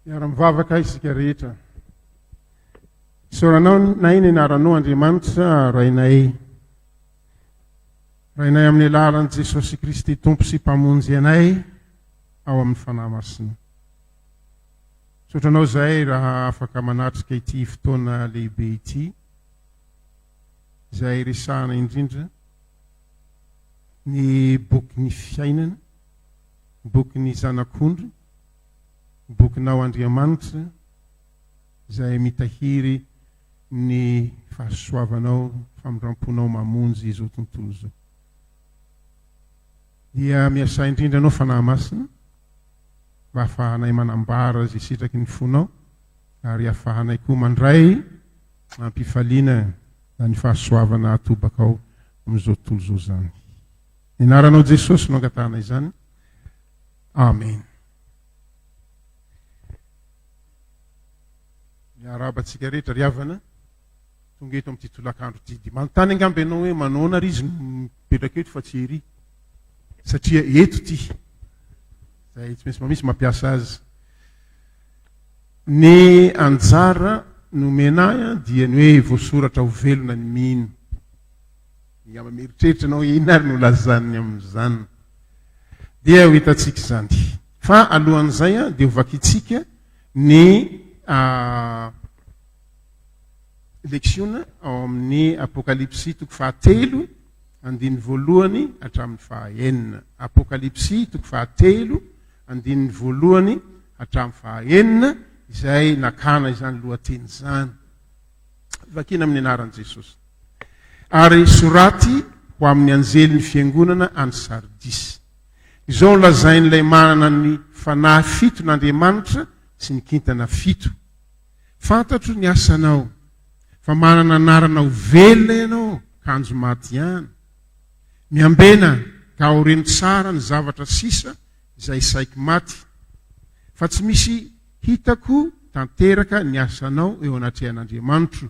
Miara-mivavaka isika rehetra. Soranao na iny anaranao Andriamanitra rainay. Rainay amin'ny alalan'i Jesosy Kristy Tompo sy mpamonjy anay ao amin'ny fanahy masina. Sotranao izay raha afaka manatrika ity fotoana lehibe ity, izay resahana indrindra ny bokin'ny fiainana, bokin'ny zanak'ondry, bokinao Andriamanitra, izay mitahiry ny fahasoavanao, famindramponao mamonjy izao tontolo izao. Dia miasa indrindra anao fanahy masina, mba ahafahanay manambara izay sitraky ny fonao, ary ahafahanay koa mandray mampifaliana ny fahasoavana atobaka ao amin'izao tontolo izao zany. Ny anaranao Jesosy no angatahana izany. Amen. Miarabantsika rehetra riavana, tonga eto amin'ity tolakandro ity. Manontany angamby ianao hoe manona ry izy mipetraka eto fa tsy ery. Satria eto ity. Zay tsy maintsy mamisy mampiasa azy. Ny anjara nomenay dia ny hoe voasoratra ho velona ny mino. Ia meritreritra anao ina ary no lazany amin'izany. Dia ho hitantsika izany. Fa alohan'izay dia ho vakitsika ny leksiona ao amin'ny Apokalipsy toko fahatelo andininy voalohany hatramin'ny fahaenina. Apokalipsy toko fahatelo andininy voalohany hatramin'ny fahaenina, izay nakana izany lohateny izany. Vakina amin'ny anaran'i Jesosy. Ary soraty ho amin'ny anjelin'ny fiangonana any Sardisy. Izao lazain'ilay manana ny fanahy fito n'Andriamanitra sy ny kintana fito. Fantatro ny asanao, fa manana anarana ho velona ianao, kanjo maty ihany. Miambena ka oreny tsara ny zavatra sisa izay saiky maty, fa tsy misy hitako tanteraka ny asanao eo anatrehan'Andriamanitra.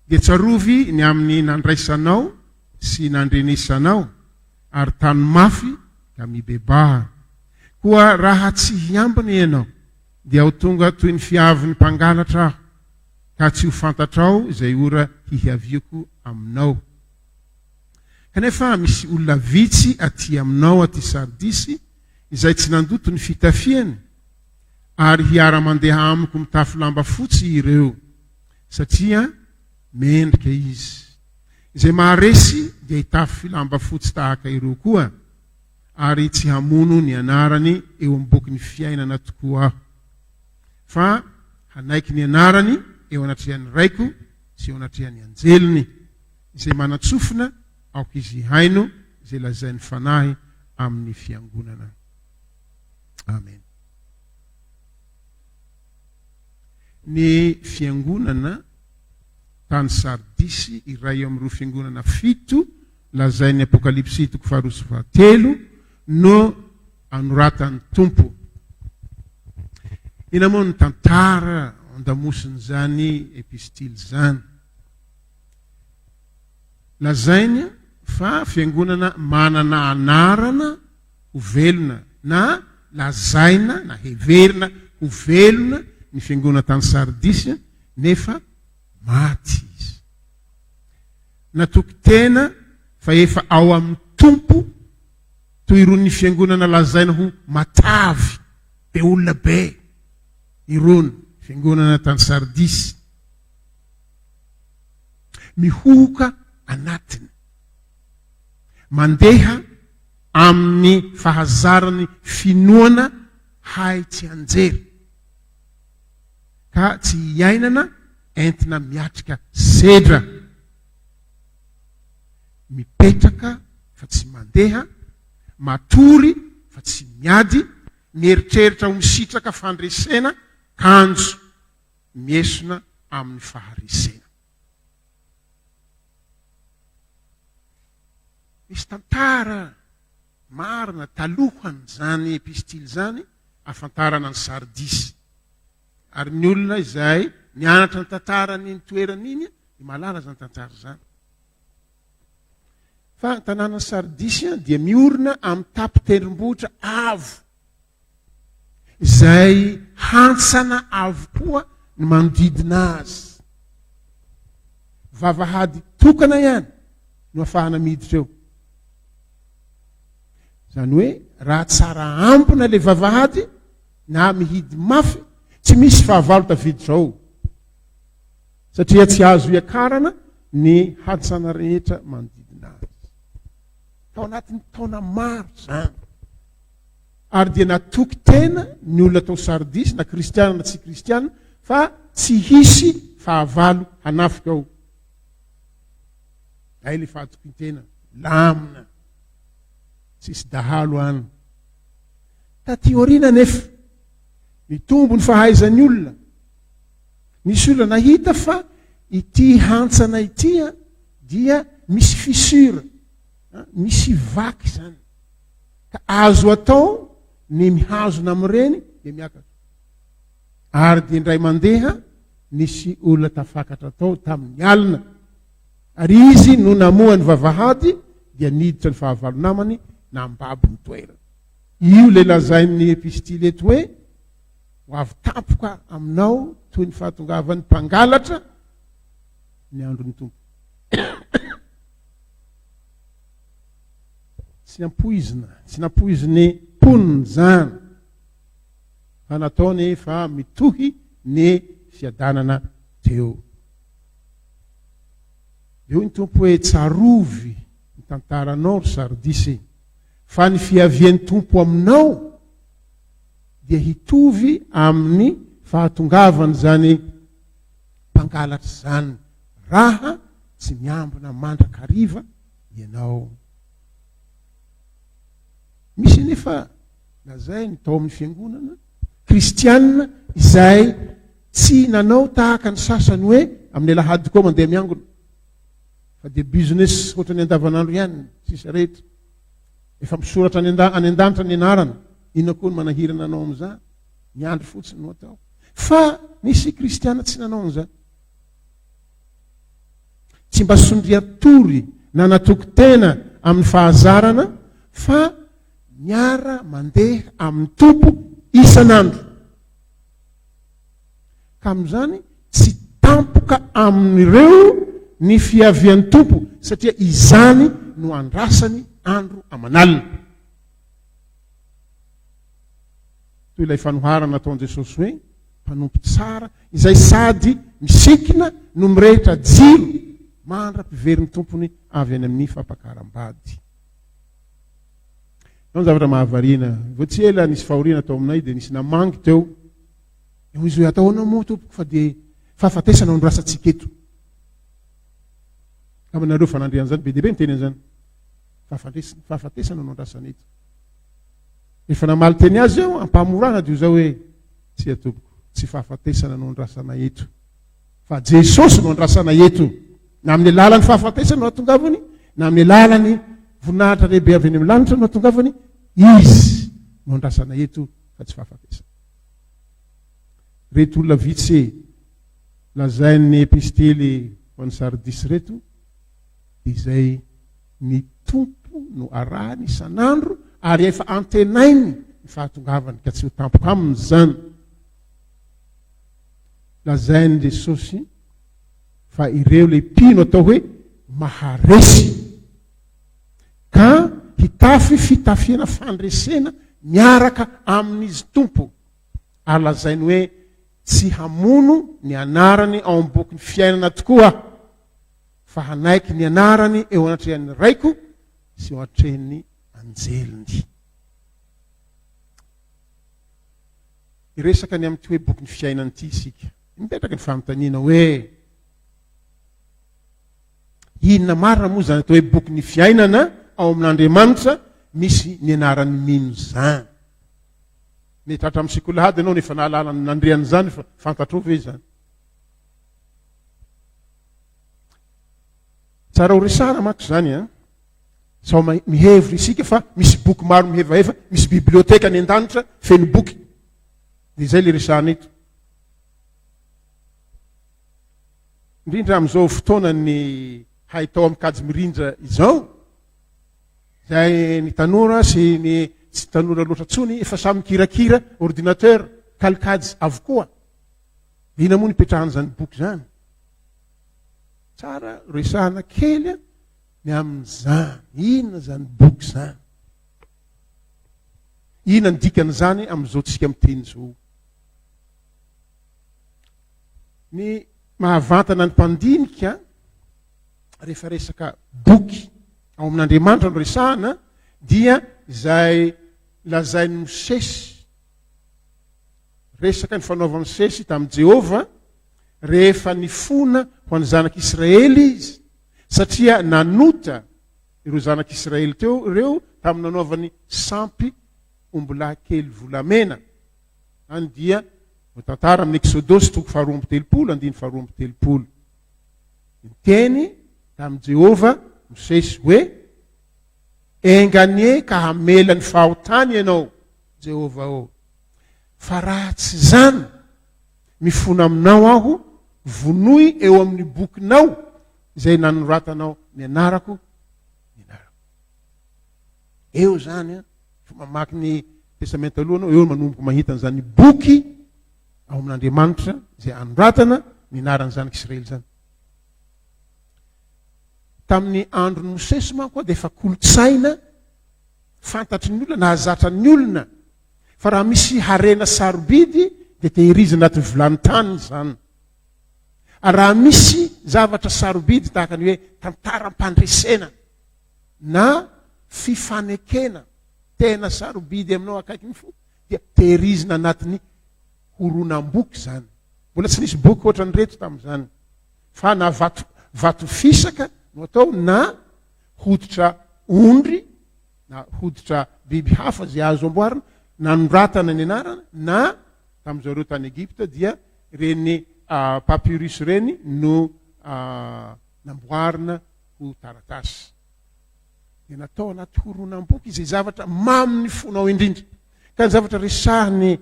Dia tsarovy ny amin'ny nandraisanao sy nandrenesanao, ary tany mafy ka mibebaha. Koa raha tsy hiambina ianao, dia ho tonga toy ny fiavin'ny mpangalatra aho, ka tsy ho fantatrao izay ora hihaviako aminao. Kanefa misy olona vitsy aty aminao aty Sardisy, izay tsy nandoto ny fitafiany, ary hiara-mandeha amiko mitafy lamba fotsy ireo, satria mendrika izy. Izay maharesy dia hitafy lamba fotsy tahaka ireo koa, ary tsy hamono ny anarany eo ambokin'ny fiainana tokoa aho. Fa hanaiky ny anarany eo anatrehan'ny raiko sy eo anatrehan'ny anjeliny, izay manatsofina aoka izy haino izay lazain'ny fanahy amin'ny fiangonana. Amen. Ny fiangonana tany Sardisy, iray eo amin'ireo fiangonana fito lazain'ny Apokalipsy toko faharoa sy fahatelo no anoratan'ny Tompo. Ina moa ny tantara andamosiny zany epistily zany. Lazainy fa fiangonana manana anarana ho velona, na lazaina na heverina ho velona ny fiangonana tany Sardisy, nefa maty izy. Natoky tena fa efa ao amin'ny Tompo, toy irony fiangonana lazaina ho matavy, be olona be, irony fiangonana tany Sardisy. Mihohoka anatiny, mandeha amin'ny fahazarany finoana hay tsy anjery, ka tsy hiainana entina miatrika sedra. Mipetraka fa tsy mandeha, matory fa tsy miady, mieritreritra ho misitraka fandresena, kanjo miesona amin'ny faharesena. Misy tantara marina talohany zany epistily zany afantarana ny Sardisy. Ary ny olona izay nianatra ny tantarany ny toeran'iny, ny malala zany tantara zany. Fa ny tanàna Sardisy dia miorina amin'ny tapitendrombohitra avo, izay hantsana avokoa ny manodidina azy. Vavahady tokana ihany no ahafahana miditra eo. Zany hoe raha tsara ampona le vavahady na mihidy mafy, tsy misy fahavalo tafiditra ao, satria tsy azo iakarana ny hantsana rehetra manodidina azy. Tao anatin'ny taona maro zany, ary dia natoky tena ny olona tao Sardis na kristiana na tsy kristiana fa tsy hisy fahavalo hanafika ao. Ay le fahatoky tena lamina, tsisy dahalo any. Taty orina nefa mitombo ny fahaizan'ny olona. Misy olona nahita fa ity hantsana ity dia misy fissure, misy vaky zany, ka azo atao ny mihazona amin'ireny dia miakatra. Ary dia indray mandeha nisy olona tafakatra tao tamin'ny alina, ary izy no namohany vavahady dia niditra ny fahavalo namany nambabo ny toerana. Io le lazain'ny epistily eto hoe ho avy tampoka aminao toy ny fahatongavan'ny mpangalatra ny andron'ny tompo. Tsy nampoiziny poniny zany, fa nataony fa mitohy ny fiadanana teo. Eo ny tompo hoe tsarovy ny tantaranao ry Sardisy, fa ny fiavian'ny tompo aminao dia hitovy amin'ny fahatongavany zany mpangalatra zany, raha tsy miambina mandrakariva ianao. Misy nefa lazay ny tao amin'ny fiangonana kristianina izay tsy nanao tahaka ny sasany hoe amin'ny alahady koa mandeha miangona, fa dia business ohatra ny andavanandro ihany sisa rehetra. Efa misoratra any an-danitra ny anarana, inona koa ny manahirana anao amin'izany, miandry fotsiny no atao. Fa misy kristiana tsy nanao an'izany, tsy mba sondriatory na natoky tena amin'ny fahazarana, fa miara mandeha amin'ny tompo isan'andro. Ka amin'izany tsy tampoka amin'ireo ny fiavian'ny tompo, satria izany no andrasany andro aman'alina. Toy ilay fanoharana nataon'i Jesosy hoe mpanompo tsara izay sady misikina no mirehitra jiro mandra-piverin'ny tompony avy any amin'ny fampakaram-bady. Ny zavatra mahavariana, vao tsy ela nisy fahoriana tao aminay dia nisy namangy teo. Izy hoe ataonao moa tompoko fa dia fahafatesana no rasantsika eto. Aminareo fanandrian'izany be dia be miteny an'izany. Fahafatesana no andrasana eto. Efa namaly teny azy eo, ampamorana dia zao hoe tsy tompoko, tsy fahafatesana no andrasana eto, fa Jesosy no andrasana eto. Na amin'ny lalan'ny fahafatesana no atongavany, na amin'ny lalan'ny voninahitra lehibe avy any amin'ny lanitra no atongavany, izy no andrasana eto fa tsy fahafatesana. Reto olona vitsy lazain'ny epistily ho an'ny Sardisy reto, izay ny tompo no arahany isan'andro ary efa antenainy ny fahatongavany ka tsy ho tampoka aminy zany. Lazain'i Jesosy fa ireo le mpino atao hoe maharesy, ka hitafy fitafiana fandresena miaraka amin'izy tompo, ary lazainy hoe tsy hamono ny anarany ao am-boky ny fiainana tokoa, fa hanaiky ny anarany eo anatrehan'ny raiko sy eo anatrehan'ny anjeliny. Iresaka ny amin'ity hoe boky ny fiainana ity isika, mipetraka ny fanontaniana hoe inona marina moa zany atao hoe boky ny fiainana ao amin'Andriamanitra misy ny anarany mino zany. Mety hatra amin'ny sikolahady ianao nefa nahalala nandreany zany fa fantatro ve zany. Tsara ho resara mako zany a, sao mihevitra isika fa misy boky maro mihevaheva, misy biblioteka ny an-danitra feno boky. Dia izay le resahana eto. Indrindra amin'izao fotoana ny haitao amin'ny kajy mirindra izao, izay ny tanora sy ny tsy tanora loatra tsony efa samy mikirakira ordinateur, kalikajy avokoa. Ina moa nipetrahana zany boky zany. Tsara resahana kely ny amin'izany. Inona zany boky zany? Inona ny dikan'izany amin'izao tsika miteny zao? Ny mahavantana ny mpandinika rehefa resaka boky ao amin'Andriamanitra no resahana dia izay lazainy Mosesy. Resaka ny fanaovana Mosesy tamin'i Jehova rehefa nifona ho an'ny zanak'Israely izy, satria nanota ireo zanak'Israely teo ireo tamin'ny nanaovany sampy ombolahy kely volamena. Any dia tantara amin'ny Exodosy 2:7. Niteny tamin'i Jehova Mosesy hoe, enganie ka hamela ny fahotany ianao Jehova ao. Fa raha tsy zany mifona aminao aho, vonoy eo amin'ny bokinao izay nanoratanao ny anarako. Eo zany mamaky ny testamenta alohanao, eo manomboka mahita an'izany boky ao amin'Andriamanitra izay anoratana ny anaran'ny zanak'Israely zany. Tamin'ny andron'ny Mosesy manko dia efa kolotsaina fantatry ny olona, nahazatra ny olona. Fa raha misy harena sarobidy dia tehirizina anaty vilany-tany zany. Raha misy zavatra sarobidy tahaka ny hoe tantaram-pandresena na fifanekena tena sarobidy aminao akaiky ny fo, dia tehirizina anatiny horonam-boky zany. Mbola tsy nisy boky ohatra ny reto tamin'izany. Fa na vato fisaka no atao, na hoditra ondry, na hoditra biby hafa zay azo amboarina, nanoratana ny anarana, na tamin'izareo tany Egypta dia reny papyrus reny no namboarina ho taratasy. Dia natao anaty horonam-boky izay zavatra maminy fonao indrindra. Ka ny zavatra resahany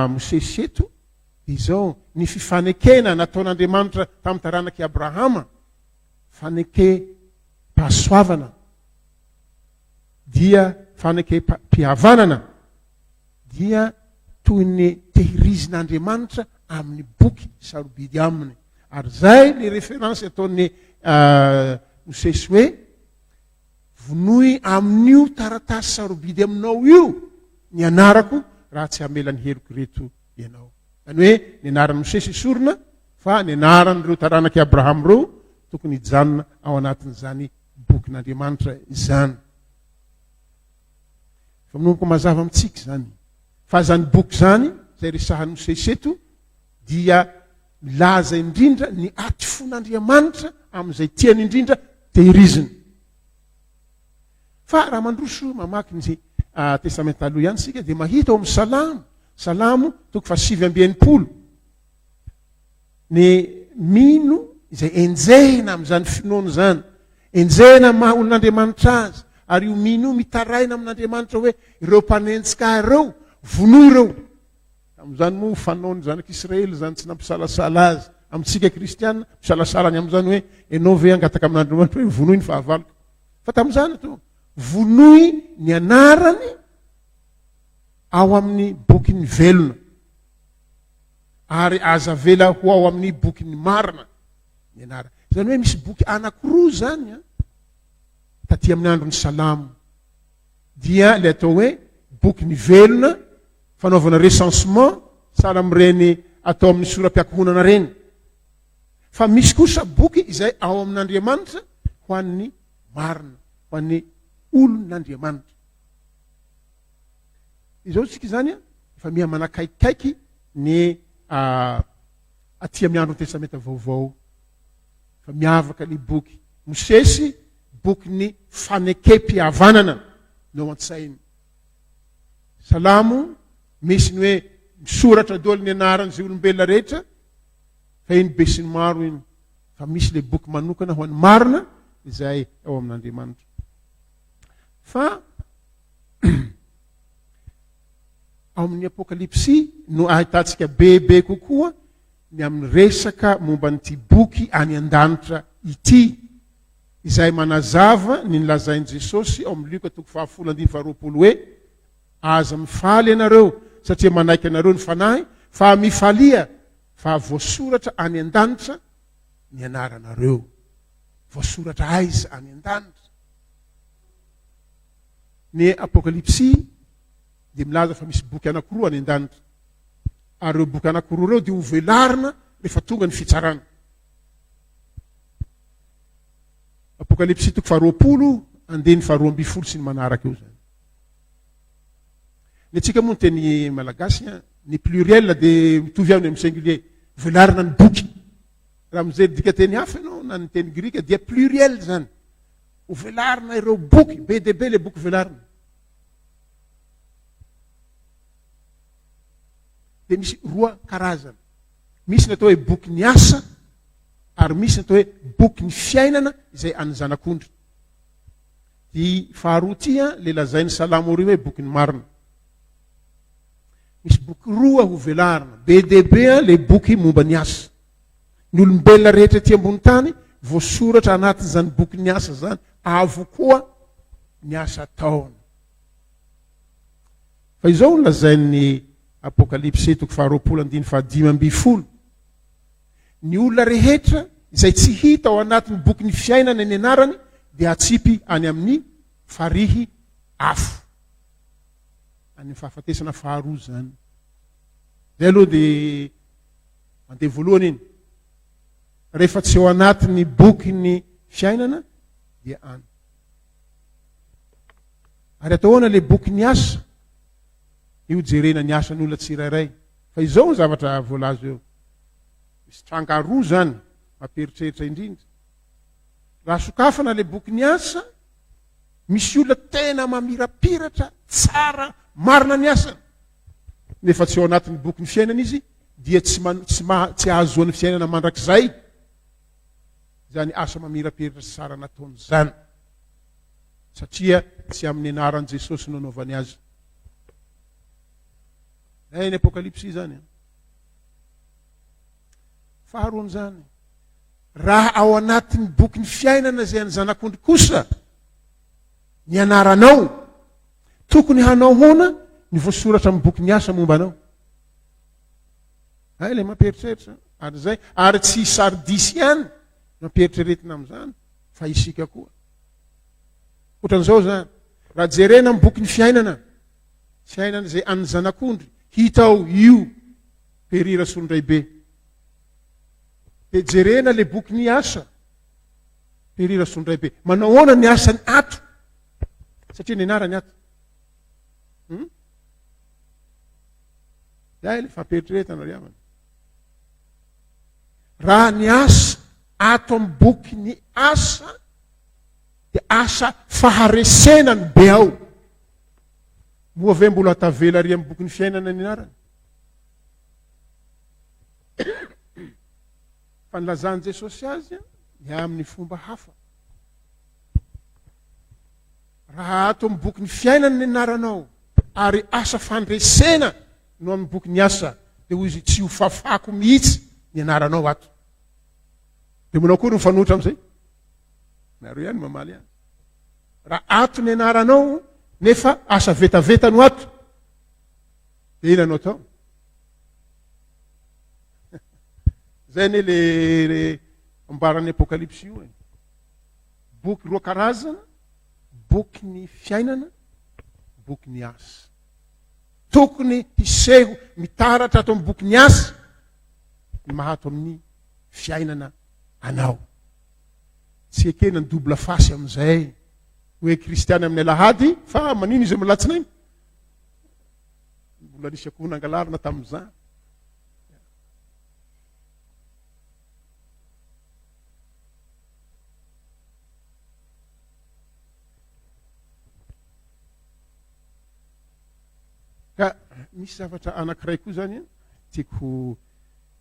Mosesy eto izao, ny fifanekena nataon'Andriamanitra tamin'ny taranaky Abrahama, faneke-pahasoavana dia faneke-pihavanana dia toy ny tehirizin'Andriamanitra amin'ny boky sarobidy aminy. Ary zay ny référence ataon'ny Mosesy hoe, vonoy amin'io taratasy sarobidy aminao io ny anarako raha tsy hamela ny heriko reto ianao. Zany hoe ny anaran'ny Mosesy isorona, fa ny anaran'ireo taranaky Abrahama reo tokony hijanona ao anatin'izany bokin'Andriamanitra izany. Fa minomboko mazava amintsika zany. Fa zany boky zany izay resahan'ny Mosesy eto dia milaza indrindra ny aty fon'Andriamanitra amin'izay tiany indrindra tehirizina. Fa raha mandroso mamaky ny testamenta aloha ihany sika dia mahita ao amin'ny Salamo 7:20. Ny mino izay enjehina amin'izany finoana zany, enjehina maha olon'Andriamanitra azy, ary io mino mitaraina amin'Andriamanitra hoe ireo mpanenjika ireo vonoy ireo. Amin'izany moa fanaony zanak'Israely zany tsy nampisalasala azy. Amintsika kristiana misalasala amin'izany hoe ianao ve angataka amin'Andriamanitra hoe vonoy ny fahavaloko. Fa tamin'izany to vonoy ny anarany ao amin'ny boky ny velona, ary aza vela ho ao amin'ny boky ny marina ny anarany. Zany hoe misy boky anankiroa zany taty amin'ny andron'ny Salamo. Dia le atao hoe boky ny velona, fanaovana recensement, sahala amin'ireny atao amin'ny soram-piankohonana reny. Fa misy kosa boky izay ao amin'Andriamanitra ho an'ny marina, ho an'ny olon'Andriamanitra. Izao tsika zany efa miha manakaikikaiky ny aty amin'ny andron'ny testamenta vaovao. Fa miavaka ny boky Mosesy, boky ny faneke-pihavanana no an-tsainy. Salamo misy ny hoe misoratra daholo ny anaran'izay olombelona rehetra, fa iny be sy ny maro iny. Fa misy le boky manokana ho an'ny marina izay ao amin'Andriamanitra. Fa ao amin'ny Apokalipsy no ahitantsika bebe kokoa ny amin'ny resaka momba n'ity boky any an-danitra ity, izay manazava ny nilazain'i Jesosy ao amin'ny Luka 10:20 hoe, aza mifaly ianareo satria manaiky anareo ny fanahy, fa mifalia fa voasoratra any an-danitra ny anaranareo. Voasoratra aiza any an-danitra. Ny apokalipsy dia milaza fa misy boky anankiroa any an-danitra. Ary reo boky anankiroa reo dia ho velarina rehefa tonga ny fitsarana. Apokalipsy 20, andeny 12 sy ny manaraka eo zany. Ny atsika moa ny teny malagasy ny pluriel dia mitovy aminy amin'ny singulier. Velarina ny boky. Raha mijery dika teny hafa ianao na ny teny grika dia pluriel zany. Ho velarina ireo boky, be dia be le boky velarina. Dia misy roa karazana. Misy ny atao hoe boky ny asa, ary misy ny atao hoe boky ny fiainana izay any zanak'ondry. Ty faharoa ty le lazainy Salamo hoe boky ny marina. Misy boky roa ho velarina, be dia be le boky momba ny asa. Ny olombelona rehetra ety ambony tany voasoratra anatin'izany boky ny asa zany, avokoa ny asa ataony. Fa izao lazainy Apokalipsy 20:15. Ny olona rehetra izay tsy hita ao anatin'ny boky ny fiainana ny anarany dia atsipy any amin'ny farihy afo. Any fahafatesana faharoa zany. Zay aloha dia mandeha voalohany iny. Rehefa tsy ao anatin'ny boky ny fiainana dia any. Ary atao ahoana le boky ny asa? Io jerena ny asa n'olona tsirairay. Fa izao ny zavatra voalazo eo. Misy tranga roa zany mamperitreritra indrindra. Raha sokafana le boky ny asa, misy olona tena mamirapiratra, tsara, marina ny asany. Nefa tsy ao anatin'ny boky ny fiainana izy, dia tsy ahazoan'ny fiainana mandrakizay. Zany asa mamirapiratra tsara nataony zany. Satria tsy amin'ny anaran'i Jesosy no anaovany azy. Ny apokalipsy zany. Faharoany zany. Raha ao anatin'ny boky ny fiainana izay ny zanak'ondry kosa, ny anaranao, tokony hanao hoana ny voasoratra amin'ny boky ny asa momba anao. Le mamperitreritra. Ary zay, ary tsy sardisy ihany mamperitreritina amin'izany, fa isika koa. Ohatran'izao zany, raha jerena amin'ny boky ny fiainana izay an'ny zanak'ondry, hitao io perira solondray be. Dia jerena le boky ny asa, perira solondray be. Manao hoana ny asany ato, satria ny anarany ato. Zay le fampieritrereta ry amana. Raha ny asa ato amin'ny boky ny asa dia asa faharesena ny be ao. Moa ve mbola hatavela ry amin'ny boky ny fiainana ny anarany? Fa nilazany Jesosy azy ny amin'ny fomba hafa. Raha ato amin'ny boky ny fiainana ny anaranao, ary asa fandresena no amin'ny boky ny asa, dia hoy izy tsy ho fafako mihitsy ny anaranao ato. Dia manao koa no fanotra amin'izay. Nareo ihany mamaly ihany. Raha ato ny anaranao, nefa asa vetaveta no ato, dia ina anao atao? Zay ne le ambaran'ny apokalipsy io. Boky roa karazana, boky ny fiainana, boky ny asa. Tokony hiseho mitaratra ato amin'ny boky ny asa, ny mahato amin'ny fiainana anao. Tsy ekena ny dobla fasy amin'izay. Hoe kristiany amin'ny alahady, fa manino izy amin'ny latsinainy? Mbola nisy akoho nangalarina tamin'izany. Ka misy zavatra anankiray koa zany tiako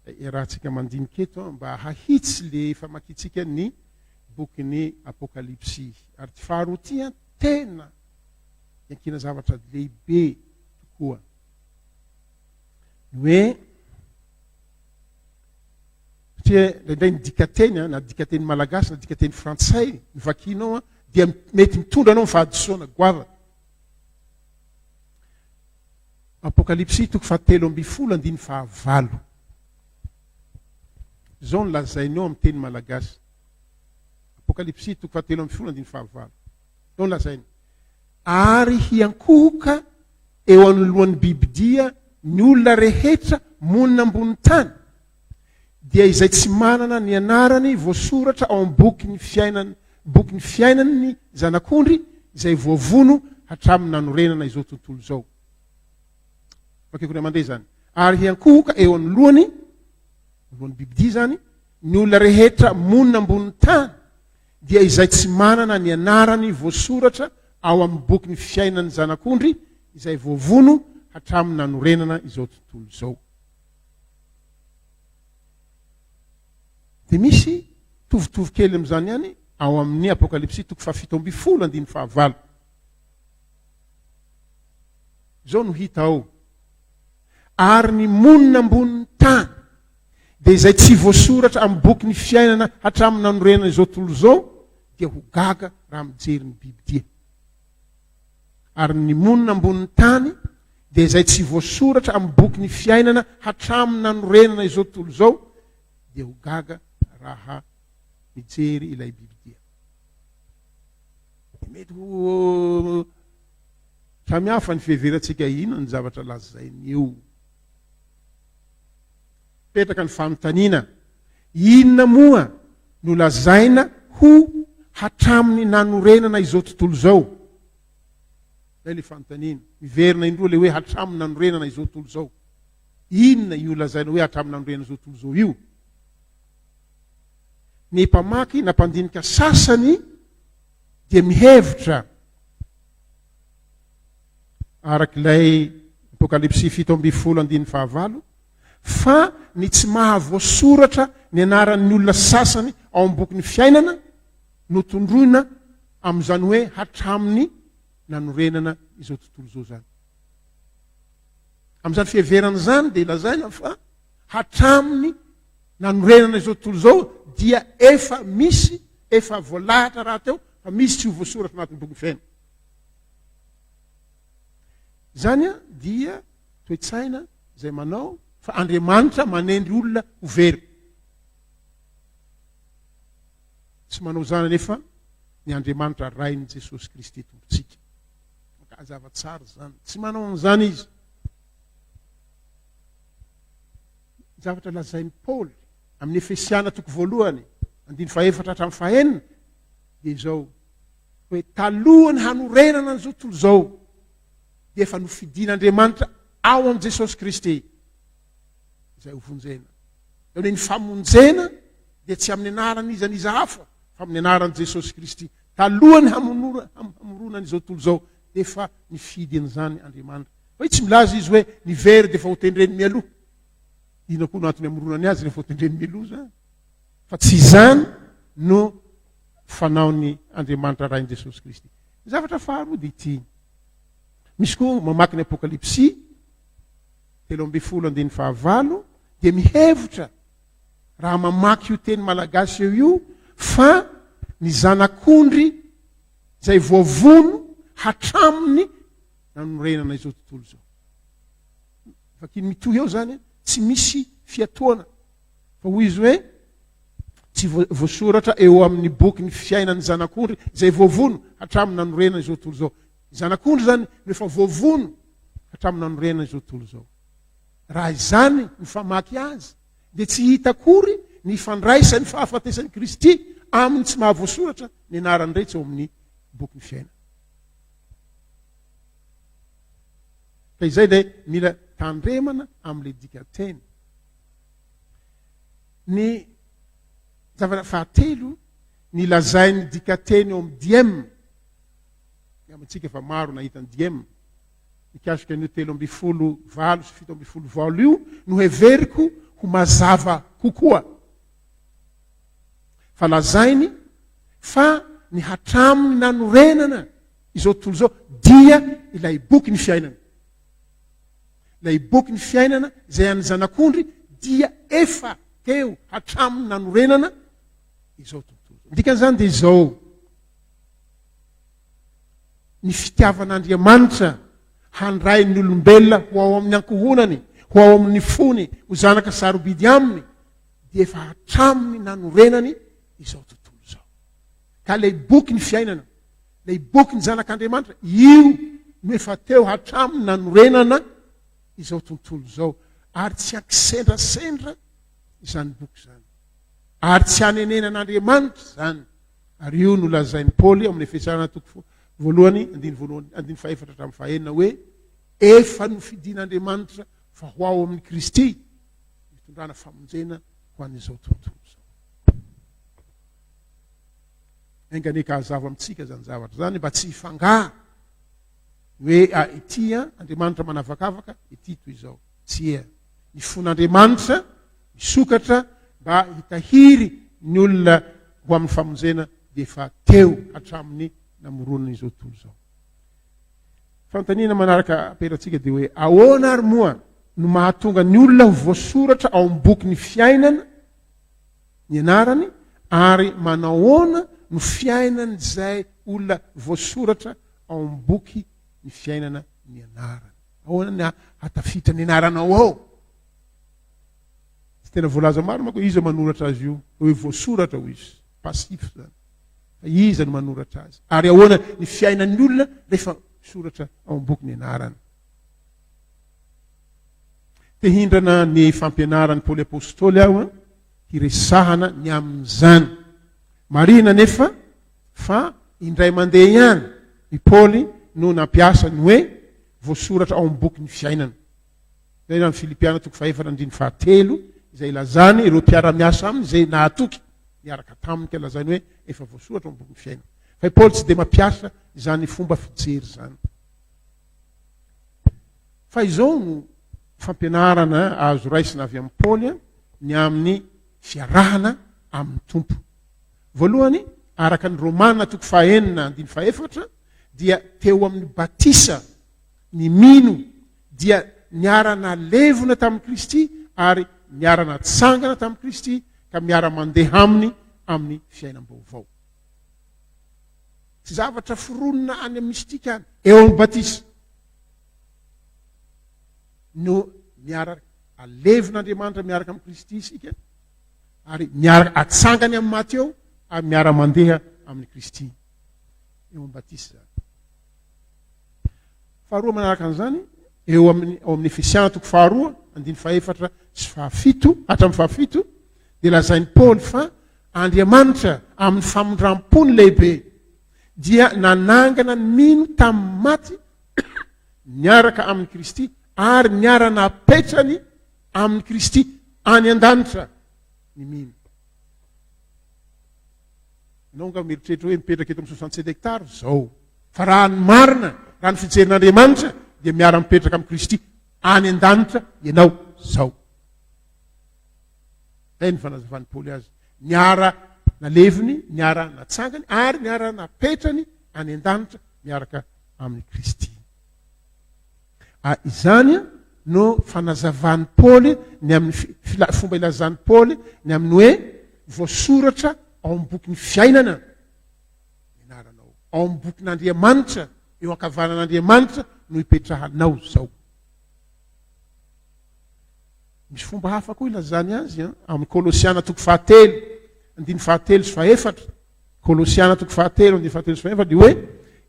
iarahantsika mandinika eto mba hahitsy le famakitsika ny boky ny apokalipsy. Ary ty faharoa ty tena iankina zavatra lehibe tokoa. Hoe satria indraindray ny dikateny na dikateny malagasy na dikateny frantsay mivakinao dia mety mitondra anao ny fahadisoana goavana. Apokalipsy toko fahatelo amby folo andiny fahavalo. Zao no lazainao amin'ny teny malagasy. Apokalipsy toko fahatelo amby folo andiny fahavalo. Zao no lazainy. Ary hiankohoka eo anoloan'ny bibidia ny olona rehetra monina ambony tany, dia izay tsy manana ny anarany voasoratra ao amin'ny boky ny fiainan'ny zanak'ondry izay voavono hatramin'ny nanorenana izao tontolo zao. Fakekony amandray zany. Ary hiankohoka eo anoloan'ny bibidia zany ny olona rehetra monina ambony tany, dia izay tsy manana ny anarany voasoratra ao amin'ny boky ny fiainan'ny zanak'ondry izay voavono hatramin'ny nanorenana izao tontolo zao. Dia misy tovitovy kely amin'izany ihany ao amin'ny Apokalipsy toko fahafito amby folo andiny fahavalo. Zao no hita ao. Ary ny monina ambony tany, dia izay tsy voasoratra amin'ny boky ny fiainana hatramin'ny nanorenana izao tontolo zao, dia ho gaga raha mijery ny bibidia. Ary ny monina ambony tany, dia izay tsy voasoratra amin'ny boky ny fiainana hatramin'ny nanorenana izao tontolo zao, dia ho gaga raha mijery ilay bibidia. Mety ho samihafa ny fiheverantsika ino ny zavatra lazainy io. Petraka ny fanontaniana, inona moa no lazaina ho hatramin'ny nanorenana izao tontolo zao? Zay le fanontaniana. Miverina indroa le hoe hatramin'ny nanorenana izao tontolo zao. Inona io lazaina hoe hatramin'ny nanorenana izao tontolo zao io? Ny mpamaky na mpandinika sasany dia mihevitra arak'ilay Apokalipsy fito amby folo andiny fahavalo, fa ny tsy mahavoasoratra ny anaran'ny olona sasany ao amin'ny boky ny fiainana no tondroina amin'izany hoe hatramin'ny nanorenana izao tontolo zao zany. Amin'izany fiheverana zany dia lazaina fa hatramin'ny nanorenana izao tontolo zao dia efa misy, efa voalahatra raha teo, fa misy tsy ho voasoratra anatin'ny boky ny fiainana. Zany dia toe-tsaina izay manao fa Andriamanitra manendry olona ho very. Tsy manao zany nefa ny Andriamanitra rain'i Jesosy Kristy tompontsika. Mazava tsara zany. Tsy manao an'izany izy. Zavatra lazain'i Paoly amin'ny Efesiana toko voalohany andiny fahaefatra hatramin'ny fahaenina dia izao hoe talohany hanorenana an'izao tontolo zao dia efa nofidian'Andriamanitra ao amin'i Jesosy Kristy. Izay ho vonjena. Eo ny famonjena dia tsy amin'ny anarany izy aniza hafa, fa amin'ny anaran'i Jesosy Kristy. Talohany hamoronana izao tontolo zao dia efa nifidy an'izany Andriamanitra. Hoe tsy milaza izy hoe nivery dia efa ho tendreny mialoha. Ina koa no antony hamoronany azy rehefa ho tendreny mialoha zany. Fa tsy izany no fanaony Andriamanitra rain'i Jesosy Kristy. Zavatra faharoa dia ity. Misy koa mamaky ny Apokalipsy telo amby folo andiny fahavalo dia mihevitra raha mamaky io teny malagasy io fa ny zanak'ondry izay voavono hatramin'ny nanorenana izao tontolo zao. Fakiny mitohy eo zany tsy misy fiatoana fa hoy izy hoe tsy voasoratra eo amin'ny boky ny fiainan'ny zanak'ondry izay voavono hatramin'ny nanorenana izao tontolo zao. Zanak'ondry zany rehefa voavono hatramin'ny nanorenana izao tontolo zao. Raha izany ny famaky azy dia tsy hita akory ny fandraisany fahafatesan'i Kristy amin'ny tsy mahavoasoratra ny anarany rehetra ao amin'ny boky ny fiainana. Ka izay dia mila tandremana amin'ilay dikateny. Ny zavatra fahatelo ny lazain'ny dikateny eo amin'ny dième. Amintsika efa maro nahita ny dième. Mikasika an'io telo amby folo valo sy fito amby folo valo io no heveriko ho mazava kokoa. Fa lazainy fa ny hatramin'ny nanorenana izao tontolo zao dia ilay boky ny fiainana. Ilay boky ny fiainana izay an'ny zanak'ondry dia efa teo hatramin'ny nanorenana izao tontolo zao. Dikan'izany dia izao ny fitiavan'Andriamanitra handray ny olombelona ho ao amin'ny ankohonany, ho ao amin'ny fony, ho zanaka sarobidy aminy, dia efa hatraminy nanorenany izao tontolo izao. Ka lay boky ny fiainana, lay boky ny zanak'Andriamanitra, io no efa teo hatraminy nanorenana izao tontolo izao. Ary tsy ankisendrasendra izany boky izany. Ary tsy hanenenan'Andriamanitra zany. Ary io no lazainy Paoly amin'ny Efesana toko voalohany, andiny faefatra hatramin'ny fahaenina hoe efa no fidin'Andriamanitra fa ho ao amin'ny Kristy mitondrana famonjena ho an'izao tontolo izao. Engany ka hazava amintsika zany zavatra zany mba tsy hifangaro hoe ity Andriamanitra manavakavaka, ity toy izao. Tsy ny fon'Andriamanitra misokatra mba hitahiry ny olona ho amin'ny famonjena dia efa teo hatramin'ny namoronana izao tontolo izao. Fanontaniana manaraka aperatsika dia hoe ahoana ary moa no mahatonga ny olona ho voasoratra ao amin'ny boky ny fiainana ny anarany, ary manahoana no fiainana izay olona voasoratra ao amin'ny boky ny fiainana ny anarany. Ahoana ny hatafitra ny anaranao ao? Tsy tena voalaza maro manko iza manoratra azy io, hoe voasoratra ho izy, passif zany. Fa iza no manoratra azy? Ary ahoana ny fiainan'ny olona rehefa soratra ao amin'ny boky ny anarany? Te hindrana ny fampianarany Paoly apôstôly aho hiresahana ny amin'izany. Marina nefa fa indray mandeha ihany i Paoly no nampiasa ny hoe voasoratra ao amin'ny boky ny fiainana. Zay na Filipiana toko faefatra andiny fahatelo izay lazany ireo mpiara-miasa aminy izay nahatoky miaraka taminy ka lazany hoe efa voasoratra ao amin'ny boky ny fiainana. Fa i Paoly tsy dia mampiasa izany fomba fijery zany. Fa izao no fampianarana azo raisina avy amin'ny Paoly ny amin'ny fiarahana amin'ny tompo. Voalohany, araka ny Romana toko fahaenina andiny faefatra, dia teo amin'ny batisa ny mino dia niarana levona tamin'ny Kristy ary niarana tsangana tamin'ny Kristy ka miara mandeha aminy amin'ny fiainam-baovao. Tsy zavatra foronina any amin'ny mistika any, eo amin'ny batisa no miara alevin'Andriamanitra miaraka amin'ny Kristy isika, ary miara atsangany amin'ny maty eo ary miara mandeha amin'ny Kristy. Eo amin'ny batisa zany. Faharoa manaraka an'izany, eo amin'ny Efesiana toko faharoa, andiny faefatra sy fahafito, hatramin'ny fahafito, dia lazainy Paoly fa Andriamanitra amin'ny famondram-pony lehibe dia nanangana ny mino tamin'ny maty niaraka amin'ny Kristy ary niara napetrany amin'ny Kristy any an-danitra ny mino. Ianao nga mieritreritra hoe mipetraka eto amin'ny 67 hektara zao. Fa raha ny marina, raha ny fijerin'Andriamanitra dia miara mipetraka amin'ny Kristy any an-danitra ianao zao. Zay ny fanazavany Paoly azy. Niara naleviny, niara natsangany ary niara napetrany any an-danitra miaraka amin'ny Kristy. Izany no fanazavany Paoly ny amin'ny fomba ilazany Paoly ny amin'ny hoe voasoratra ao amin'ny boky ny fiainana ianaranao, ao amin'ny bokin'Andriamanitra, eo ankavanan'Andriamanitra no hipetrahanao zao. Misy fomba hafa koa ilazany azy amin'ny Kolosiana toko fahatelo andiny fahatelo sy faefatra. Kolosiana toko fahatelo andiny fahatelo sy faefatra dia hoe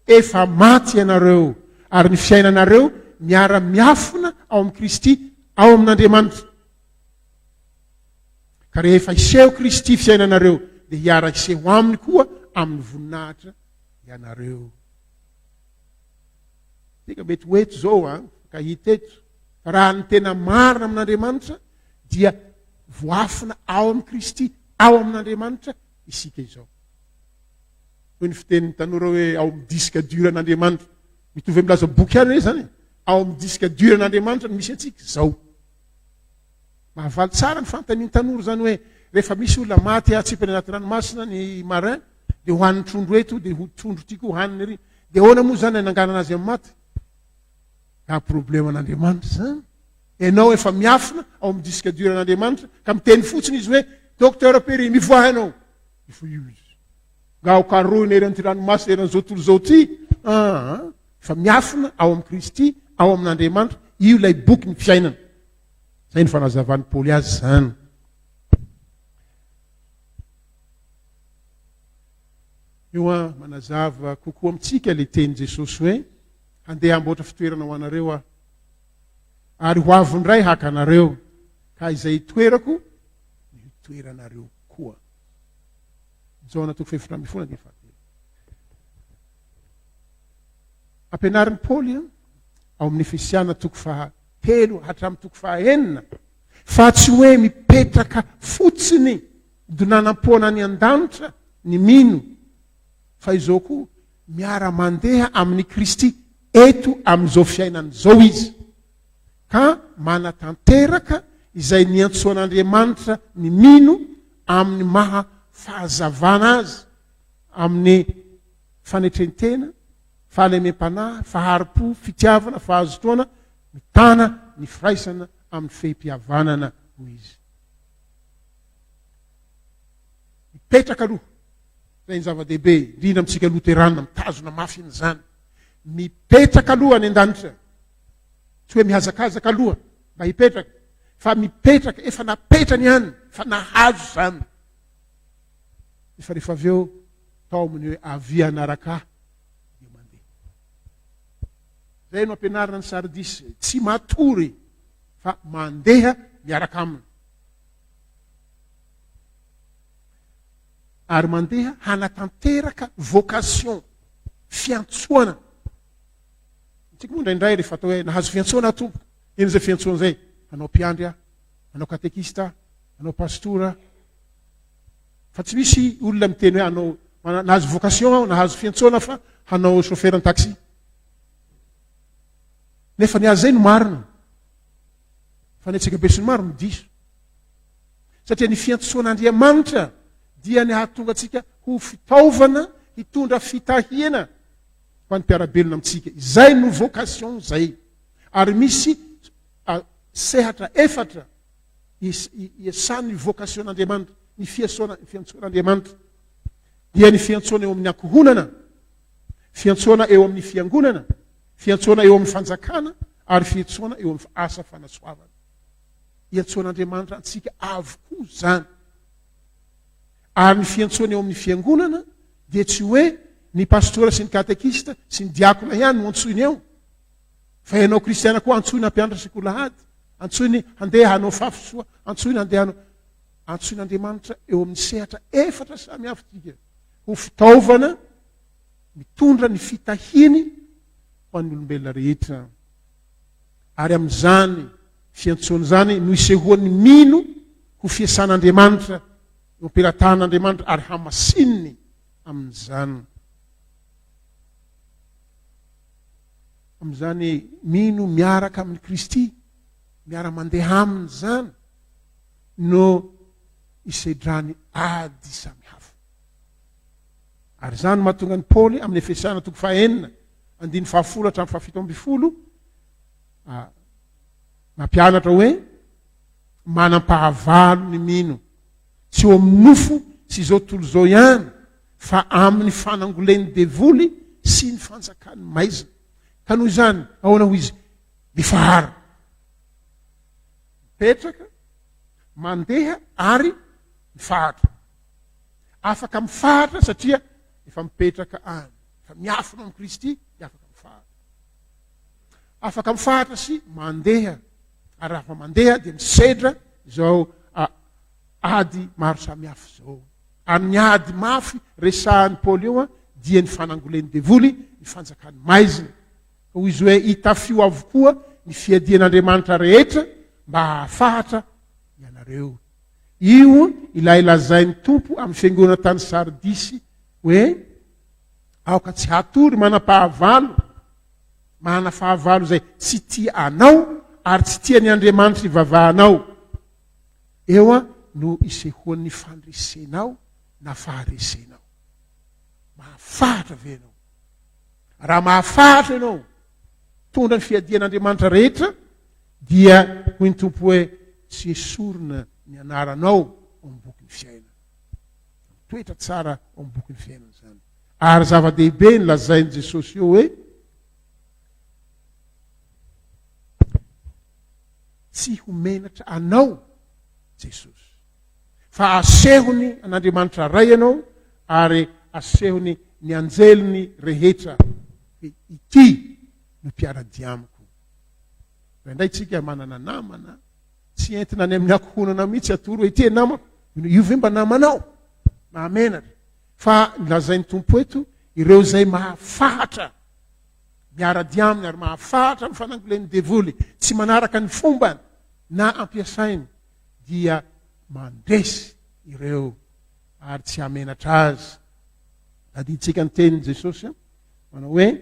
efa maty ianareo ary ny fiainanareo miara miafina ao amin'ny Kristy, ao amin'Andriamanitra. Ka rehefa iseho Kristy fiainanareo dia hiara iseho aminy koa amin'ny voninahitra ianareo. Teka mety hoeto zao ka hita eto. Fa raha ny tena marina amin'Andriamanitra dia voafina ao amin'ny Kristy, ao amin'Andriamanitra isika izao. Hoe ny fitenin'ny tanora hoe ao amin'ny disque dur an'Andriamanitra. Mitovy milaza boky ary zany. Ao amin'ny disque dur an'Andriamanitra misy atsika zao. Mahavaly tsara ny fanontanian'ny tanora zany hoe rehefa misy olona maty atsipany anaty ranomasina ny marin, dia hohan'ny trondro eto, dia trondro ity koa hohaniny ery. Dia ahoana moa zany nanganana azy amin'ny maty? Ka problema an'Andriamanitra zany. Ianao efa miafina ao amin'ny disque dur an'Andriamanitra ka miteny fotsiny izy hoe docteur Perry mivoaha ianao. Ifo io izy. Nga ho karoina eran'ity ranomasina eran'izao tontolo zao ty. Fa miafina ao amin'ny Kristy, ao amin'Andriamanitra, io ilay boky ny fiainana. Zay ny fanazavany Paoly azy zany. Io manazava kokoa amitsika le teny Jesosy hoe handeha amboatra fitoerana ho anareo ary ho avondray haka anareo, ka izay toerako ny toeranareo koa. Jona 4:7. Ampianarin'ny Paoly ao amin'ny Efesiana 3 hatramin'ny 9 fa tsy hoe mipetraka fotsiny donanam-poana ny an-danitra ny mino, fa izao koa miara-mandeha amin'ny Kristy eto amin'izao fiainana zao izy, ka manatanteraka izay niantsoan'Andriamanitra ny mino amin'ny maha fahazavana azy, amin'ny fanetrentena, fahalemem-panahy, faharipo, fitiavana, fahazotoana, mitana ny firaisana amin'ny fehim-pihavanana ho izy. Mipetraka aloha, zay ny zava-dehibe indrindra amintsika loterana mitazona mafy an'izany. Mipetraka aloha any an-danitra, tsy hoe mihazakazaka aloha mba hipetraka, fa mipetraka efa napetrany ihany, fa nahazo zany. Efa rehefa avy eo tao amin'ny hoe avia anaraka dia mandeha. Zay no ampianarana ny Sardis, tsy matory fa mandeha miaraka aminy. Ary mandeha hanatanteraka vocation, fiantsoana. Tsika moa indraindray rehefa atao hoe nahazo fiantsoana tompoko. Ino zay fiantsoana zay? Hanao mpiandry, hanao katekista, hanao pastora. Fa tsy misy olona miteny hoe hanao nahazo vocation aho, nahazo fiantsoana fa hanao chauffeur taxi. Nefa ny azy zay no marina. Fa ny atsika be sy ny maro no diso. Satria ny fiantsoan'Andriamanitra dia ny hahatonga atsika ho fitaovana hitondra fitahiana ho an'ny mpiarabelona amintsika. Izay no vocation zay. Ary misy sehatra efatra iasany vocation'Andriamanitra, ny fiantsoan'Andriamanitra. Dia ny fiantsoana eo amin'ny ankohonana, fiantsoana eo amin'ny fiangonana, fiantsoana eo amin'ny fanjakana, ary fiantsoana eo amin'ny asa fanasoavana. Iantsoan'Andriamanitra antsika avokoa zany. Ary ny fiantsoana eo amin'ny fiangonana dia tsy hoe ny pastora sy ny katekista sy ny diakona ihany no antsoiny eo. Fa ianao kristiana koa antsoiny hampianatra sekolahady, antsoiny handeha hanao fafisoa, antsoiny handeha hanao. Antsoin'Andriamanitra eo amin'ny sehatra efatra samy hafa tika. Ho fitaovana mitondra ny fitahiny ho an'ny olombelona rehetra. Ary amin'izany fiantsoana zany no isehoan'ny mino ho fiasan'Andriamanitra, eo ampilatan'Andriamanitra ary hamasininy amin'izany. Amin'izany mino miaraka amin'ny Kristy, miara-mandeha aminy zany no isedrany ady samy hafa. Ary zany mahatonga ny Paoly amin'ny Efesiana 4:9 hatramin'ny 7 mampianatra hoe manam-pahavalo ny mino, tsy eo amin'ny nofo sy izao tontolo izao ihany, fa amin'ny fanangoleny devoly sy ny fanjakany maizina. Ka noho izany, ahoana ho izy? Mifahara, mipetraka, mandeha ary mifahatra. Afaka mifahatra satria efa mipetraka any, fa miafina amin'ny Kristy, afaka mifahatra. Afaka mifahatra sy mandeha, ary afa mandeha dia misedra izao ady maro samihafa zao. Amin'ny ady mafy resahan'ny Paoly eo dia ny fanangoleny devoly, ny fanjakany maizina. Hoy izy hoe hitafio avokoa ny fiadian'Andriamanitra rehetra mba hahafahatra ianareo. Io ilay lazain'ny tompo amin'ny fiangonana tany Sardisy hoe aoka tsy hatory manam-pahavalo, mana fahavalo zay tsy tia anao ary tsy tia ny Andriamanitra ivavahanao. Eo no isehoan'ny fandresenao na faharesenao. Mahafahatra venao. Raha mahafahatra ianao tondra ny fiadian'Andriamanitra rehetra, dia hoy ny tompo hoe tsy esorina ny anaranao ao amin'ny boky ny fiainana. Toetra tsara ao amin'ny boky ny fiainana zany. Ary zava-dehibe ny lazain'i Jesosy eo hoe tsy homenatra anao Jesosy, fa asehony an'Andriamanitra ray ianao ary asehony ny anjeliny rehetra ity no mpiarady amiko. Indray tsika manana namana tsy entina any amin'ny akohonana mihitsy atoro hoe ity namako, io ve mba namanao mahamenatra, fa lazainy tompo eto ireo zay mahafahatra miarady aminy ary mahafahatra mifanangoleny devoly, tsy manaraka ny fombany na ampiasainy, dia mandresy ireo ary tsy hamenatra azy. Aditsika ny teniny Jesosy manao hoe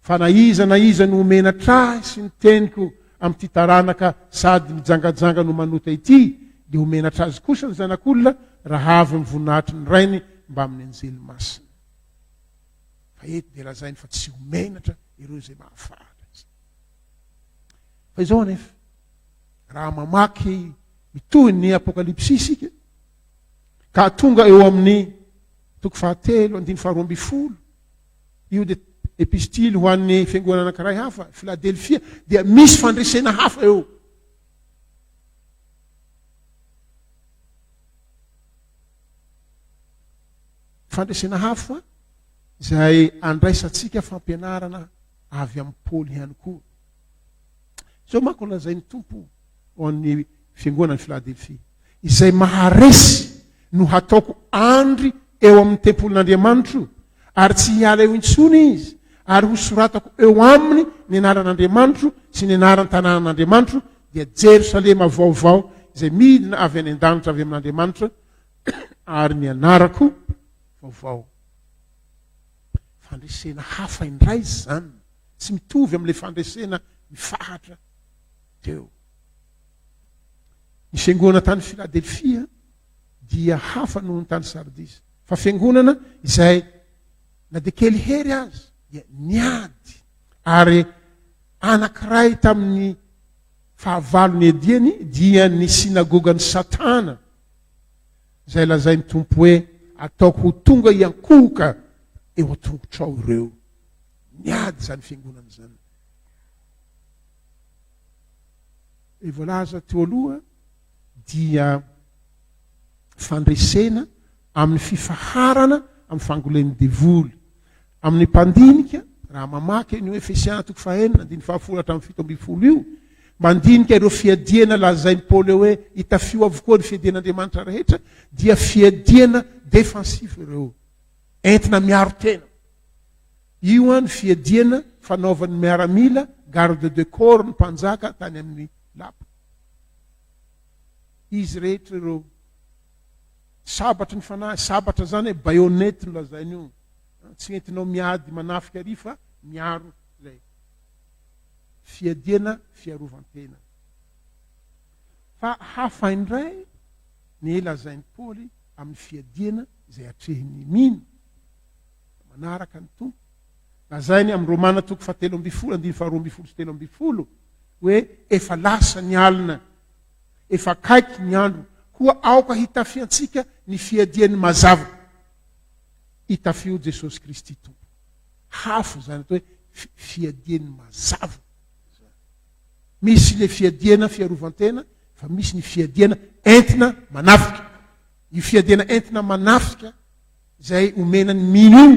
fa na iza no homenatra sy ny teniko amin'ity taranaka sady mijangajanga no manota ity, dia homenatra azy kosa ny zanak'olona raha avy mivoninahitry ny rainy mba amin'ny anjely masina. Fa eto dia lazainy fa tsy homenatra ireo zay mahafahatra. Fa izao anefa raha mamaky mitohy ny apokalipsy isika ka tonga eo amin'ny 7:12, io dia epistily ho an'ny fiangonana anankiray hafa Philadelphia, dia misy fandresena hafa eo. Fandresena hafa zay andraisatsika fampianarana avy amin'ny Paoly ihany koa. Zao manko lazainy tompo ho an'ny fiangonana Philadelphia, izay maharesy no hataoko andry eo amin'ny tempolin'Andriamanitro ary tsy hiala eo intsony izy, ary ho soratako eo aminy ny anaran'Andriamanitro sy ny anaran'ny tanànan'Andriamanitro, dia Jerosalema vaovao izay midina avy any an-danitra avy amin'Andriamanitra ary ny anarako vaovao. Fandresena hafa indray zany, tsy mitovy amin'ilay fandresena mifahatra teo. Ny fiangonana tany Philadelphia dia hafa noho ny tany Sardis, fa fiangonana izay na dia kely hery azy dia niady ary anankiray tamin'ny fahavalony ediany dia ny sinagogany Satana, izay lazainy tompo hoe ataoko ho tonga iankohoka eo an-tongotrao ireo. Niady zany fiangonana zany. E voalaza teo aloha dia fandresena amin'ny fifaharana amin'ny fangoleny devoly. Amin'ny mpandinika raha mamaky ny Efesiana 4:10-7 io, mandinika ireo fiadiana lazainy Paoly hoe hitafio avokoa ny fiadian'Andriamanitra rehetra, dia fiadiana defensif ireo, entina miaro tena. Io ny fiadiana fanaovan'ny miaramila, garde de corps ny mpanjaka tany amin'ny lapa. Izy rehetra ireo sabatra ny fanahy, sabatra zany hoe baionety no lazainy io, tsy entinao miady manafika ary fa miaro zay. Fiadiana fiarovan-tena. Fa hafa indray ny lazainy Paoly amin'ny fiadiana izay atrehiny mino manaraka ny tompo. Lazainy amin'ny Romana 7:12 hoe efa lasa ny alina, efa kaiky ny andro, koa aoka hitafiantsika ny fiadiany mazava, hitafio Jesosy Kristy tompo. Hafa zany atao hoe fiadiany mazava. Misy le fiadiana fiarovan-tena, fa misy ny fiadiana entina manafika. Io fiadiana entina manafika zay omenany mino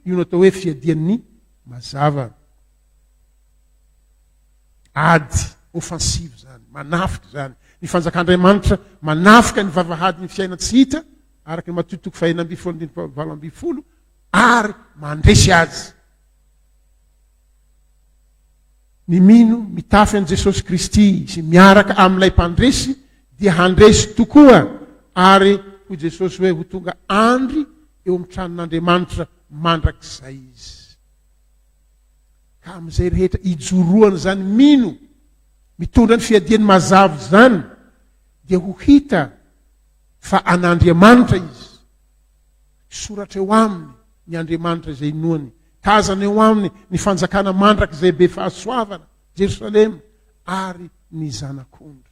io no atao hoe fiadian'ny mazava. Ady offensive zany, manafika zany. Ny fanjak'Andriamanitra manafika ny vavahady ny fiaina tsy hita, araky ny Matitoko 1:7-8 ary mandresy azy. Ny mino mitafy an Jesosy Kristy sy miaraka amin'ilay mpandresy dia handresy tokoa, ary ho Jesosy hoe ho tonga andry eo amin'ny tranon'Andriamanitra mandrak'izay izy. Ka amin'izay rehetra ijoroany zany mino mitondra ny fiadiany mazava zany, dia ho hita fa an'Andriamanitra izy. Soratra eo aminy ny Andriamanitra izay inoany, tazana eo aminy ny fanjakana mandraka izay be fahasoavana Jerosalema ary ny zanak'ondry.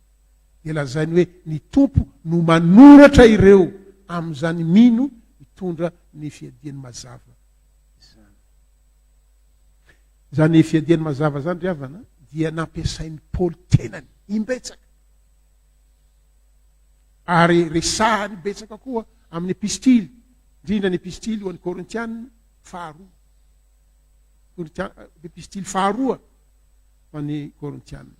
Dia lazainy hoe ny tompo no manoratra ireo amin'izany mino mitondra ny fiadiany mazava zany. Zany fiadiany mazava zany ry havana dia nampiasain'ny Paoly tenany imbetsaka ary resahany betsaka koa amin'ny epistily, indrindra ny epistily ho an'ny Korintianina faharoa. Epistily faharoa ho an'ny Korintianina.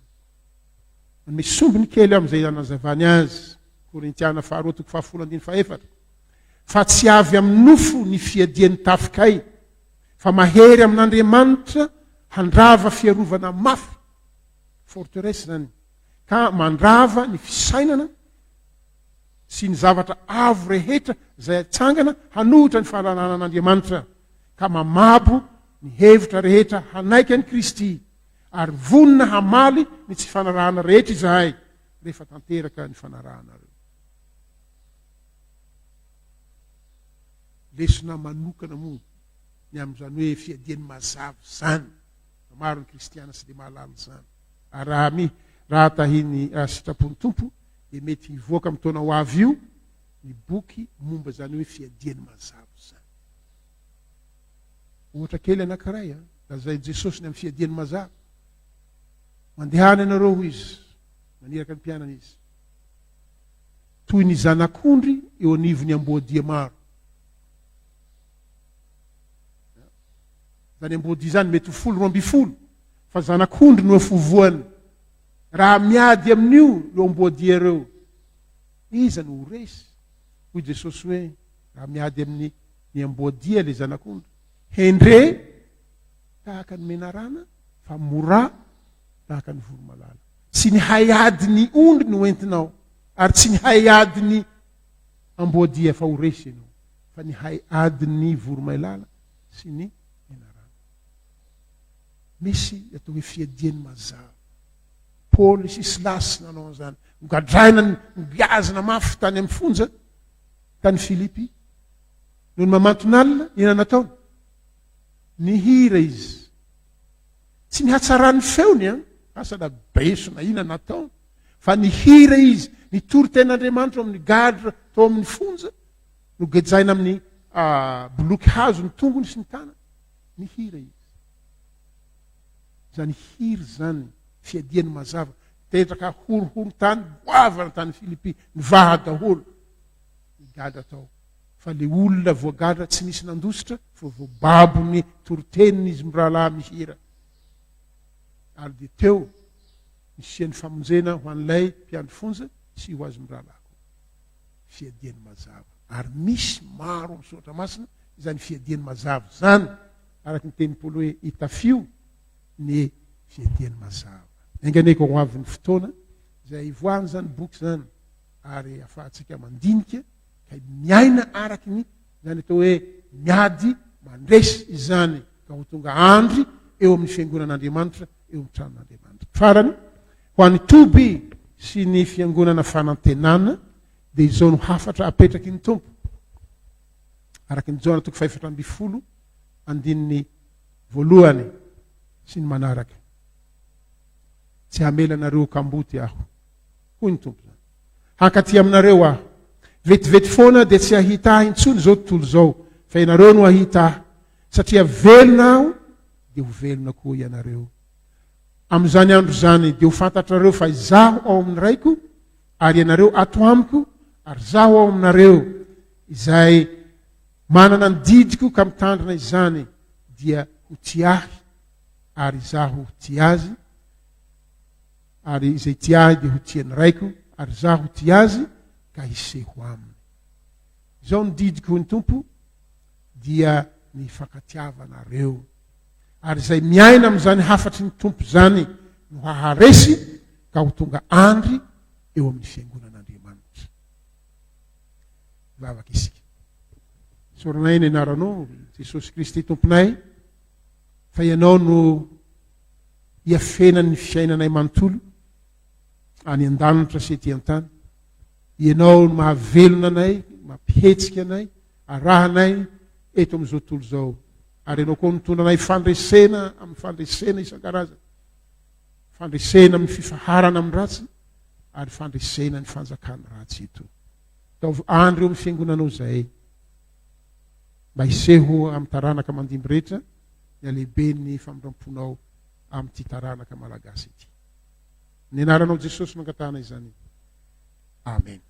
Manome sombiny kely amin'izay anazavany azy. Korintiana faharoa toko 10:4. Fa tsy avy amin'ny nofo ny fiadian'ny tafokay, fa mahery amin'Andriamanitra handrava fiarovana mafy, forteresse zany, ka mandrava ny fisainana sy ny zavatra avo rehetra izay atsangana hanohitra ny fahalalànan'Andriamanitra, ka mamabo ny hevitra rehetra hanaiky an'i Kristy, ary vonona hamaly ny tsy fanarahana rehetra izahay rehefa tanteraka ny fanarahanareo. Lesona manokana moa ny amin'izany hoe fiadiany mazava zany. Maro ny kristiana sy dia mahalala zany. Ary raha tahiny sitrapony tompo, dia mety hivoaka amin'ny taona ho avy io ny boky momba zany hoe fiadiany mazava zany. Ohatra kely anankiray, lazainy Jesosy ny amin'ny fiadiany mazava. Mandehana ianareo ho izy, maniraka ny mpianana izy. Toy ny zanak'ondry eo anivony amboadia maro. Zany amboadia zany mety ho 10-12, fa zanak'ondry no fovoany. Raha miady amin'io io amboadia ireo, iza no ho resy? Hoy Jesosy hoe, raha miady amin'ny amboadia le zanak'ondry, hendre tahaka ny menarana, fa mora tahaka ny voromalala. Tsy ny haiady ny ondry no entinao, ary tsy ny haiady ny amboadia fa ho resy ianao, fa ny haiady ny voromalala sy ny menarana. Misy atao hoe fiadiany mazava. Paoly sy Silasy nanao an'izany, nogadraina nibiazana mafy tany amin'ny fonja tany Filipi. Noho ny mamanton'alina, ina nataony? Nihira izy. Tsy nihatsarany feony, asana besona ina nataony, fa nihira izy, nitory ten'Andriamanitra amin'ny gadra tao amin'ny fonja, nogejaina amin'ny boloky hazo ny tongony sy ny tanany, nihira izy. Zany hiry zany fiadiany mazava, tetraka horohoro tany, goavana tany Filipi, nivaha daholo, gadra tao. Fa le olona voagadra tsy misy nandositra, fa voababo ny toriteniny izy mirahalahy mihira. Ary dia teo nisiany famonjena ho an'ilay mpiandry fonja sy ho azy mirahalahy. Fiadiany mazava. Ary misy maro amin'ny soratra masina izany fiadiany mazava zany, araka ny teny Paoly hoe hitafio ny fiadiany mazava. Enganeko ho avy ny fotoana izay ivoahany zany boky zany, ary afahantsika mandinika ka miaina araky ny zany atao hoe miady mandresy izany, ka ho tonga andry eo amin'ny fiangonan'Andriamanitra, eo amin'ny tranon'Andriamanitra. Farany ho an'ny toby sy ny fiangonana fanantenana, dia izao no hafatra apetraky ny tompo. Araky ny Jona 4:10, andininy voalohany sy ny manaraka. Tsy hamela nareo kamboty aho, hoy ny tompo zany. Hankaty aminareo aho. Vetivety foana dia tsy hahita ahy intsony zao tontolo zao, fa ianareo no hahita ahy, satria velona aho dia ho velona koa ianareo. Amin'izany andro zany dia ho fantatrareo fa izaho ao amin'ny raiko, ary ianareo ato amiko, ary zaho ao aminareo. Izay manana ny didiko ka mitandrina izany dia ho tia ahy, ary izaho ho tia azy, ary izay tia ahy dia ho tia ny raiko, ary zaho ho tia azy ka hiseho aminy. Izao ny didiko ny tompo dia ny fankatiavanareo. Ary izay miaina amin'izany hafatry ny tompo zany no haharesy ka ho tonga andry eo amin'ny fiangonan'Andriamanitra. Vavaka isika. Soranay ny anaranao Jesosy Kristy tomponay, fa ianao no hiafenany fiainanay manontolo any an-danitra sy ety an-tany. Ianao no mahavelona anay, mampihetsika anay, arahanay eto amin'izao tontolo zao. Ary ianao koa mitondra anay fandresena amin'ny fandresena isan-karazany. Fandresena amin'ny fifaharana amin'ny ratsy, ary fandresena ny fanjakana ratsy eto. Ataovy andro eo amin'ny fiangonanao izay, mba hiseho amin'ny taranaka mandimby rehetra ny alehibe ny famindramponao amin'ity taranaka malagasy ity. Ny anaranao Jesosy mangatana izany. Amen.